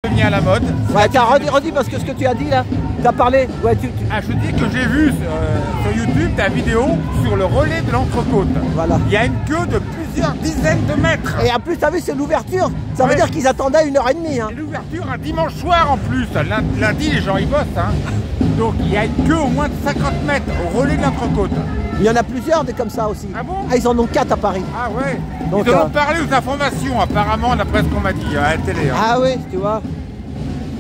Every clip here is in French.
devient à la mode. Ouais, redis parce que ce que tu as dit là, tu as parlé. Ouais, Ah, je dis que j'ai vu sur YouTube ta vidéo sur le relais de l'entrecôte. Voilà. Il y a une queue de plusieurs dizaines de mètres. Et en plus, tu as vu, c'est l'ouverture. Ça veut dire qu'ils attendaient 1h30. Hein. Et l'ouverture un dimanche soir en plus. Lundi, les gens y bossent. Hein. Donc il y a une queue au moins de 50 mètres au relais de l'entrecôte. Il y en a plusieurs des comme ça aussi. Ah bon? Ah, ils en ont 4 à Paris. Ah ouais. Donc, ils ont parlé aux informations apparemment d'après ce qu'on m'a dit à la télé. Hein. Ah oui, tu vois.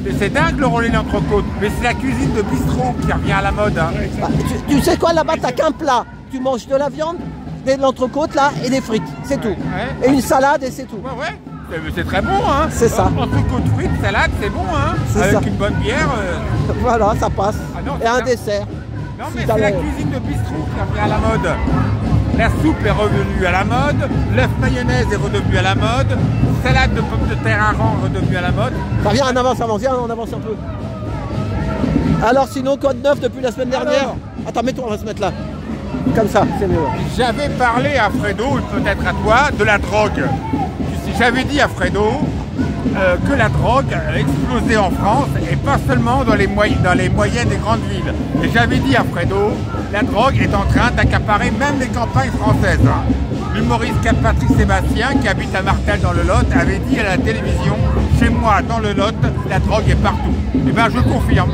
Mais c'est dingue le relais de l'entrecôte. Mais c'est la cuisine de bistrot qui revient à la mode. Hein. Bah, tu sais quoi, là-bas, t'as qu'un plat. Tu manges de la viande, de l'entrecôte là et des frites. C'est tout. Ouais. Et une salade et c'est tout. Ouais. C'est très bon, hein. C'est ça. Entrecôte, frites, salade, c'est bon, hein. Avec une bonne bière. Voilà, ça passe. Ah non, et un dessert. Non, mais c'est la cuisine de bistrot qui revient à la mode. La soupe est revenue à la mode, l'œuf mayonnaise est redevenu à la mode, salade de pommes de terre à rang redevenu à la mode. Ça vient, on avance, viens, on avance un peu. Alors sinon, code 9 depuis la semaine dernière. Alors, attends, mets-toi, on va se mettre là. Comme ça, c'est mieux. J'avais parlé à Fredo, peut-être à toi, de la drogue. J'avais dit à Fredo que la drogue explosait en France et pas seulement dans les moyennes et grandes villes. Et j'avais dit à Fredo, la drogue est en train d'accaparer même les campagnes françaises. L'humoriste Patrick Sébastien, qui habite à Martel dans le Lot, avait dit à la télévision, chez moi dans le Lot, la drogue est partout. Eh bien je confirme.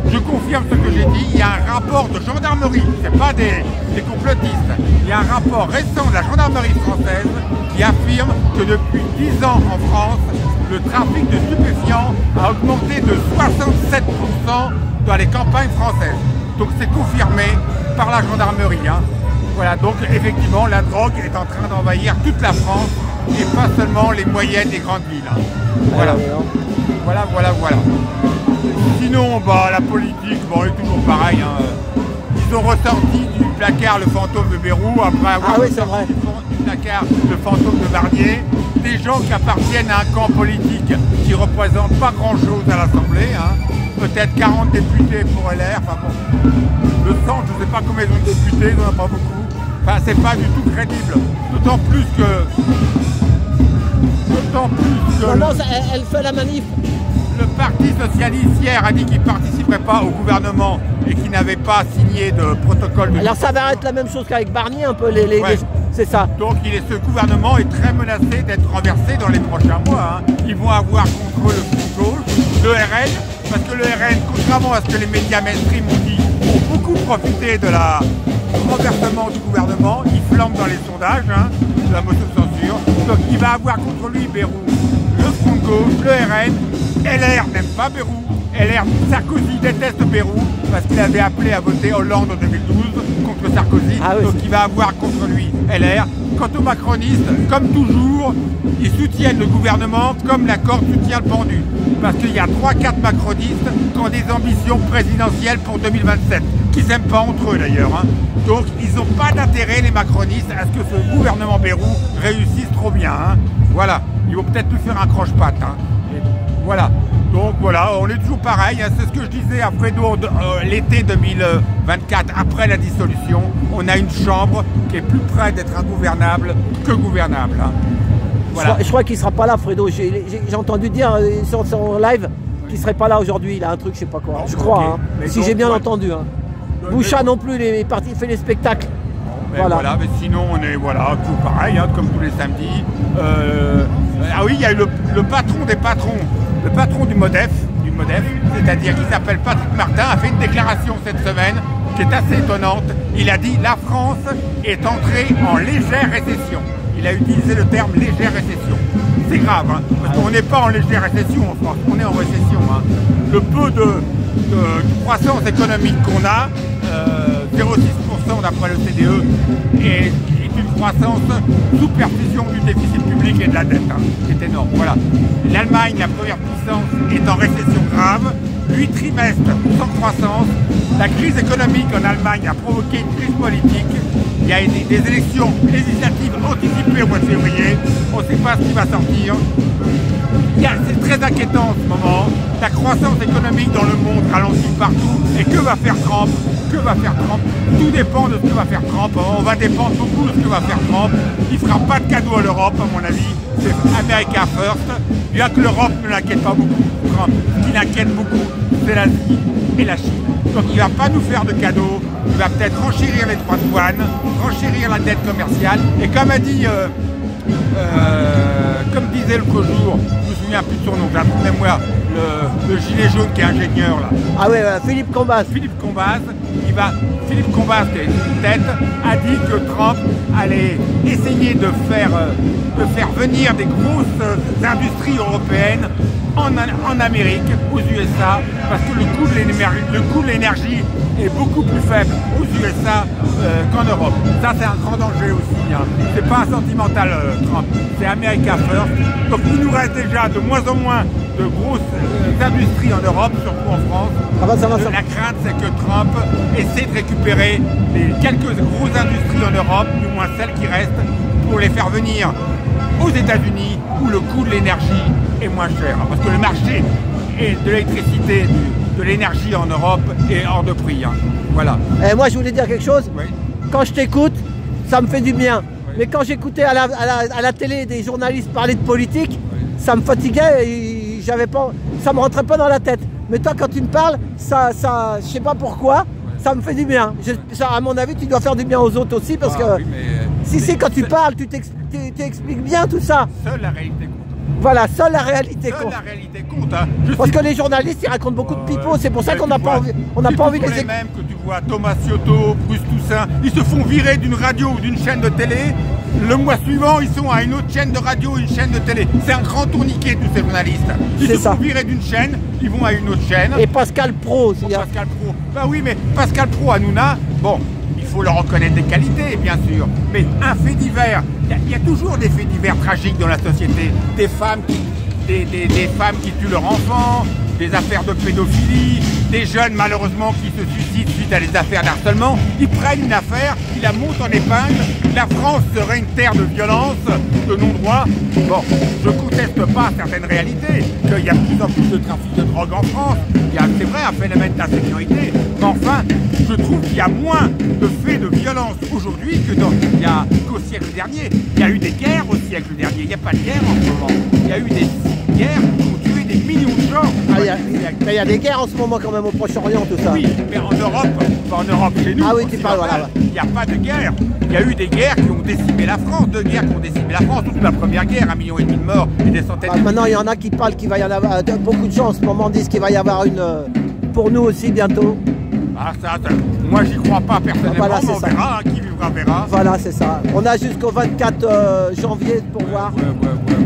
Je confirme ce que j'ai dit, il y a un rapport de gendarmerie, c'est pas des complotistes, il y a un rapport récent de la gendarmerie française qui affirme que depuis 10 ans en France, le trafic de stupéfiants a augmenté de 67% dans les campagnes françaises. Donc c'est confirmé par la gendarmerie. Hein. Voilà, donc effectivement la drogue est en train d'envahir toute la France et pas seulement les moyennes et grandes villes. Hein. Voilà. Voilà. Sinon, bah, la politique, bon, est toujours pareil. Hein. Ils ont ressorti du placard le fantôme de Bayrou après avoir ressorti du placard le fantôme de Barnier. Des gens qui appartiennent à un camp politique qui ne représente pas grand-chose à l'Assemblée. Hein. Peut-être 40 députés pour LR. Enfin, bon. Le centre, je ne sais pas combien ils ont de députés, ils n'en ont pas beaucoup. Enfin, c'est pas du tout crédible. D'autant plus que... Non, elle fait la manif. Le Parti Socialiste hier a dit qu'il ne participerait pas au gouvernement et qu'il n'avait pas signé de protocole de... Alors ça va être la même chose qu'avec Barnier un peu, c'est ça. Donc ce gouvernement est très menacé d'être renversé dans les prochains mois. Hein. Ils vont avoir contre le Front Gauche, le RN, parce que le RN, contrairement à ce que les médias mainstream ont dit, ont beaucoup profité du renversement du gouvernement. Il flambe dans les sondages, hein, de la motion de censure. Donc il va avoir contre lui Bayrou, le Front Gauche, le RN. LR n'aime pas Bayrou. Sarkozy déteste Bayrou parce qu'il avait appelé à voter Hollande en 2012 contre Sarkozy. Ah oui, donc il va avoir contre lui LR. Quant aux macronistes, comme toujours, ils soutiennent le gouvernement comme la corde soutient le pendu. Parce qu'il y a 3-4 macronistes qui ont des ambitions présidentielles pour 2027, qui s'aiment pas entre eux d'ailleurs. Hein. Donc ils n'ont pas d'intérêt, les macronistes, à ce que ce gouvernement Bayrou réussisse trop bien. Hein. Voilà, ils vont peut-être plus faire un croche-patte. Hein. Voilà, donc voilà, on est toujours pareil, hein. C'est ce que je disais à Fredo l'été 2024, après la dissolution, on a une chambre qui est plus près d'être ingouvernable que gouvernable. Hein. Voilà. Je crois qu'il ne sera pas là, Fredo, j'ai entendu dire sur son live qu'il ne serait pas là aujourd'hui, il a un truc, je sais pas quoi, je crois, hein. Si j'ai bien entendu. Hein. Boucha non plus, il fait les spectacles. Voilà, mais sinon on est tout pareil, hein, comme tous les samedis. Ah oui, il y a eu le patron des patrons. Le patron du MODEF, c'est-à-dire qui s'appelle Patrick Martin, a fait une déclaration cette semaine qui est assez étonnante. Il a dit « La France est entrée en légère récession ». Il a utilisé le terme « légère récession ». C'est grave, hein, parce qu'on n'est pas en légère récession en France, on est en récession. Hein. Le peu de croissance économique qu'on a, 0,6% d'après le CDE, est une croissance sous perfusion du déficit public et de la dette, hein, qui est énorme. Voilà. L'Allemagne, la première puissance, est en récession grave, 8 trimestres sans croissance. La crise économique en Allemagne a provoqué une crise politique. Il y a des élections législatives anticipées au mois de février. On ne sait pas ce qui va sortir. Il C'est très inquiétant en ce moment. La croissance économique dans le monde ralentit partout. Et que va faire Trump? Que va faire Trump? Tout dépend de ce que va faire Trump. On va dépendre beaucoup de ce que va faire Trump. Il ne fera pas de cadeau à l'Europe, à mon avis. C'est America First. Bien que l'Europe ne l'inquiète pas beaucoup. Trump. Ce qui l'inquiète beaucoup, c'est l'Asie et la Chine. Donc il ne va pas nous faire de cadeaux. Il va peut-être renchérir les droits de douane, renchérir la dette commerciale. Et comme a dit... comme disait l'autre jour, je me souviens plus de son nom, j'ai un trou de mémoire, le gilet jaune qui est ingénieur là. Ah ouais, Philippe Combaz. Philippe Combaz, qui est une tête, a dit que Trump allait essayer de faire venir des grosses industries européennes en Amérique, aux USA, parce que le coût de l'énergie est beaucoup plus faible aux USA qu'en Europe. Ça, c'est un grand danger aussi. Hein. C'est pas un sentimental Trump, c'est America First. Donc il nous reste déjà de moins en moins de grosses industries en Europe, surtout en France. Ah bah, ça va. La crainte, c'est que Trump essaie de récupérer quelques grosses industries en Europe, du moins celles qui restent, pour les faire venir aux États-Unis où le coût de l'énergie est moins cher. Parce que le marché de l'électricité, de l'énergie en Europe est hors de prix. Hein. Voilà. Et moi, je voulais dire quelque chose. Oui. Quand je t'écoute, ça me fait du bien. Oui. Mais quand j'écoutais à la télé des journalistes parler de politique, oui, ça me fatiguait et ça me rentrait pas dans la tête. Mais toi, quand tu me parles, je sais pas pourquoi, ça me fait du bien. À mon avis, tu dois faire du bien aux autres aussi parce que oui, mais quand tu parles, tu expliques bien tout ça. Seule la réalité compte. Voilà, seule la réalité compte. La réalité compte. Hein. Parce que les journalistes, ils racontent beaucoup de pipeaux, c'est pour ça qu'on n'a pas envie. On n'a pas envie de les écouter. Les mêmes que tu vois, Thomas Cioto, Bruce Toussaint, ils se font virer d'une radio ou d'une chaîne de télé. Le mois suivant, ils sont à une autre chaîne de radio ou une chaîne de télé. C'est un grand tourniquet, tous ces journalistes. Ils se font virer d'une chaîne, ils vont à une autre chaîne. Et Pascal Praud aussi. Pascal Praud. Bah oui, mais Pascal Praud, Hanouna, bon, il faut leur reconnaître des qualités, bien sûr. Mais un fait divers, il y a toujours des faits divers tragiques dans la société. Des femmes qui tuent leurs enfants, des affaires de pédophilie, des jeunes malheureusement qui se suicident suite à des affaires d'harcèlement. Ils prennent une affaire, ils la montent en épingle. La France serait une terre de violence, de non-droit. Bon, je ne conteste pas certaines réalités, qu'il y a de plus en plus de trafic de drogue en France. Il y a, c'est vrai, un phénomène d'insécurité. Mais enfin, je trouve qu'il y a moins de faits de violence aujourd'hui qu'au siècle dernier. Il y a eu des guerres au siècle dernier. Il n'y a pas de guerre en ce moment. Il y a eu des guerres qui ont tué des millions de gens. Il y a des guerres en ce moment quand même au Proche-Orient, tout ça. Oui, mais en Europe, pas en Europe chez nous. Ah oui, tu parles, voilà. Il n'y a pas de guerre. Il y a eu des guerres qui ont décimé la France, deux guerres qui ont décimé la France, toute la première guerre, 1,5 million de morts et des centaines de maintenant, il y en a qui parlent qu'il va y en avoir, beaucoup de gens en ce moment disent qu'il va y avoir une pour nous aussi bientôt. Ah, moi j'y crois pas personnellement, voilà, mais on verra, qui vivra verra. Voilà, c'est ça. On a jusqu'au 24 janvier pour voir. Ouais,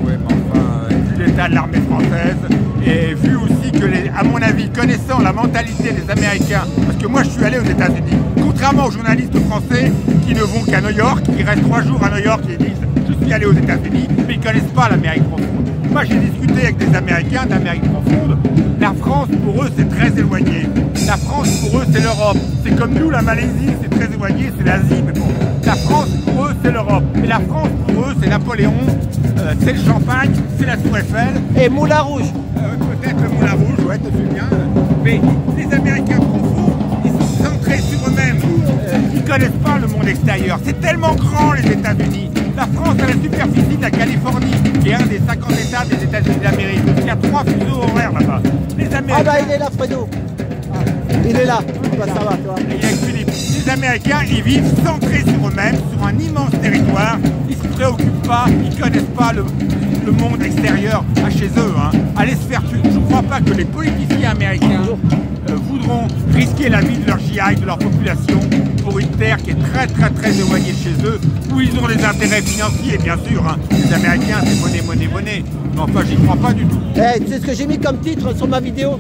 mais enfin, vu l'état de l'armée française, et vu aussi que, à mon avis, connaissant la mentalité des Américains, parce que moi je suis allé aux États-Unis, contrairement aux journalistes français qui ne vont qu'à New York, qui restent 3 jours à New York et disent je suis allé aux États-Unis, mais ils ne connaissent pas l'Amérique profonde. Moi j'ai discuté avec des Américains d'Amérique profonde. La France pour eux c'est très éloigné. La France pour eux c'est l'Europe. C'est comme nous la Malaisie, c'est très éloigné, c'est l'Asie, mais bon. La France pour eux c'est l'Europe. Et la France pour eux c'est Napoléon, c'est le champagne, c'est la Tour Eiffel. Et Moulin Rouge. Peut-être le Moulin Rouge, ouais, te souviens. Mais les Américains profonds, ils sont centrés sur eux-mêmes. Ils ne connaissent pas le monde extérieur. C'est tellement grand les États-Unis. La France a la superficie de la Californie, qui est un des 50 États des États-Unis d'Amérique. Il y a 3 fuseaux horaires là-bas. Ah bah il est là, Fredo. Il est là. Bah, ça va, toi. Et avec Philippe. Les Américains, ils vivent centrés sur eux-mêmes, sur un immense territoire. Ils ne se préoccupent pas, ils ne connaissent pas le monde extérieur à chez eux. Hein. Allez se faire tuer. Je ne crois pas que les politiciens américains voudront risquer la vie de leur GI, de leur population, pour une terre qui est très éloignée de chez eux, où ils ont des intérêts financiers, bien sûr. Hein. Les Américains, c'est monnaie. Mais enfin, j'y crois pas du tout. Hey, tu sais ce que j'ai mis comme titre sur ma vidéo?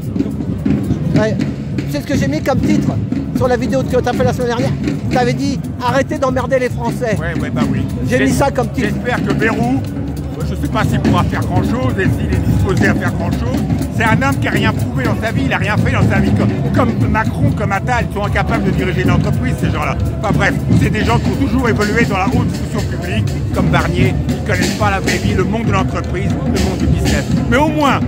Ouais. Tu sais ce que j'ai mis comme titre sur la vidéo que tu as fait la semaine dernière? Tu avais dit arrêtez d'emmerder les Français. Ouais, bah oui. J'ai mis ça comme titre. J'espère que Bérou, je ne sais pas s'il pourra faire grand-chose et s'il est disposé à faire grand-chose. C'est un homme qui n'a rien prouvé dans sa vie, il n'a rien fait dans sa vie. Comme Macron, comme Attal, ils sont incapables de diriger une entreprise, ces gens-là. Enfin bref, c'est des gens qui ont toujours évolué dans la haute fonction publique, comme Barnier, qui ne connaissent pas la vraie vie, le monde de l'entreprise, le monde du business. Mais au moins,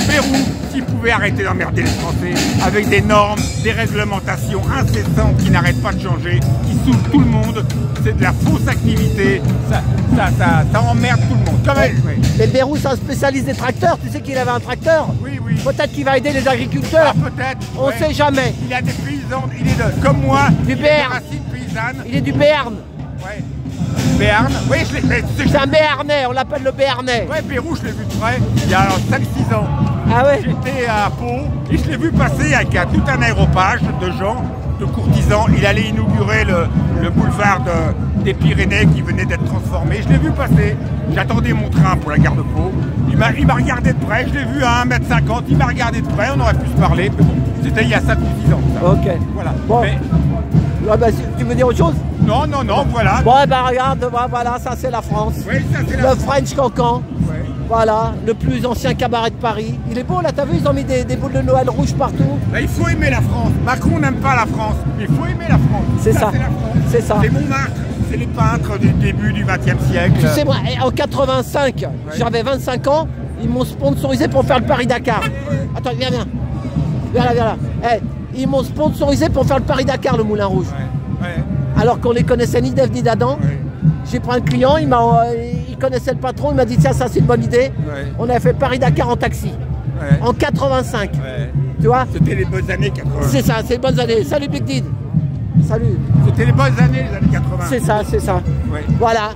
Pérou, s'il pouvait arrêter d'emmerder les Français avec des normes, des réglementations incessantes qui n'arrêtent pas de changer, qui saoulent tout le monde, c'est de la fausse activité, ça emmerde tout le monde. Mais Pérou, c'est un spécialiste des tracteurs, tu sais qu'il avait un tracteur? Oui, oui. Peut-être qu'il va aider les agriculteurs. Ah, peut-être. On ne sait jamais. Il a des paysans, il est comme moi, du Béarn. Il est du Béarn. Ouais. Béarn, oui, je l'ai. C'est un Béarnais, on l'appelle le Béarnais. Ouais, Pérou, je l'ai vu de près, il y a 5-6 ans. Ah ouais? J'étais à Pau et je l'ai vu passer avec tout un aéropage de gens, de courtisans. Il allait inaugurer le boulevard des Pyrénées qui venait d'être transformé. Je l'ai vu passer. J'attendais mon train pour la gare de Pau. Il m'a regardé de près, je l'ai vu à 1,50 m. Il m'a regardé de près, on aurait pu se parler. Mais bon, c'était il y a 5 ou 10 ans. Ça. Ok. Voilà. Bon. Mais... Ouais, bah, tu veux dire autre chose? Non, non, non, voilà. Bon, bah regarde, voilà, ça c'est la France. Oui, ça c'est la France. Le French Cancan. Ouais. Voilà, le plus ancien cabaret de Paris. Il est beau là, t'as vu, ils ont mis des boules de Noël rouges partout. Bah, il faut aimer la France. Macron n'aime pas la France, mais il faut aimer la France. C'est ça. C'est ça. C'est Montmartre. C'est les peintres du début du XXe siècle. Tu sais, moi, en 85, ouais. J'avais 25 ans, ils m'ont sponsorisé pour faire le Paris-Dakar. Attends, viens là. Viens là. Hey, ils m'ont sponsorisé pour faire le Paris-Dakar, le Moulin Rouge. Ouais. Ouais. Alors qu'on les connaissait ni d'Ève ni d'Adam. Ouais. J'ai pris un client, il connaissait le patron, il m'a dit tiens, ça c'est une bonne idée. Ouais. On a fait Paris-Dakar en taxi. Ouais. En 85. Ouais. Tu vois? C'était les bonnes années 80. C'est ça, c'est les bonnes années. Salut Big Did. Salut. C'était les bonnes années, les années 80. C'est ça, c'est ça. Ouais. Voilà.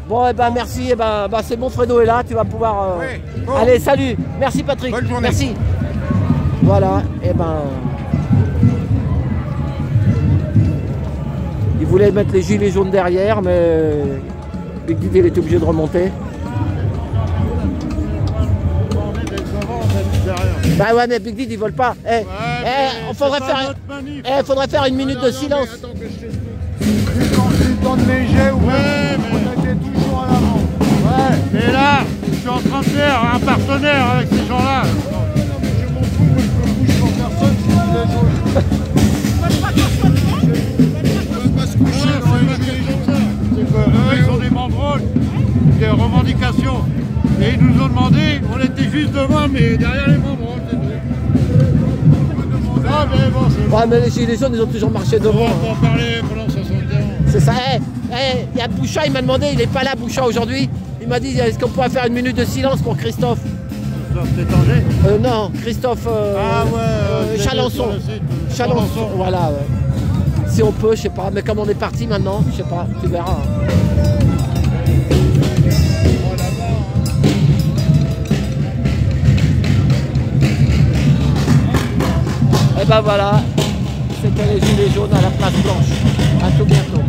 Bon, eh ben merci. Eh ben, c'est bon, Fredo est là. Tu vas pouvoir. Ouais. Bon. Allez, salut. Merci Patrick. Bonne journée. Merci. Voilà. Eh ben. Il voulait mettre les gilets jaunes derrière, mais Big Did il était obligé de remonter. Bah ouais, mais Big Did ils volent pas. Faudrait faire une minute de silence. Dans mes jets, on était toujours à l'avant. Ouais, mais là, je suis en train de faire un partenaire avec ces gens-là. Non, mais je m'en fous, moi je me bouge pour personne, je suis les jaunes. Ils ont des banderoles, des revendications. Et ils nous ont demandé, on était juste devant, mais derrière les banderoles. Ah, mais bon, c'est ouais, mais les gilets jaunes, ils ont toujours marché devant. On va en parler pendant 60 ans. C'est ça. Il y a Boucha, il m'a demandé, il n'est pas là, Boucha, aujourd'hui. Il m'a dit, est-ce qu'on pourrait faire une minute de silence pour Christophe? Christophe Tétanger? Non, Christophe Chalençon. Chalençon, voilà. Ouais. Si on peut, je sais pas. Mais comme on est parti maintenant, je sais pas, tu verras. Et ben voilà, c'était les gilets jaunes à la place Blanche. À tout bientôt.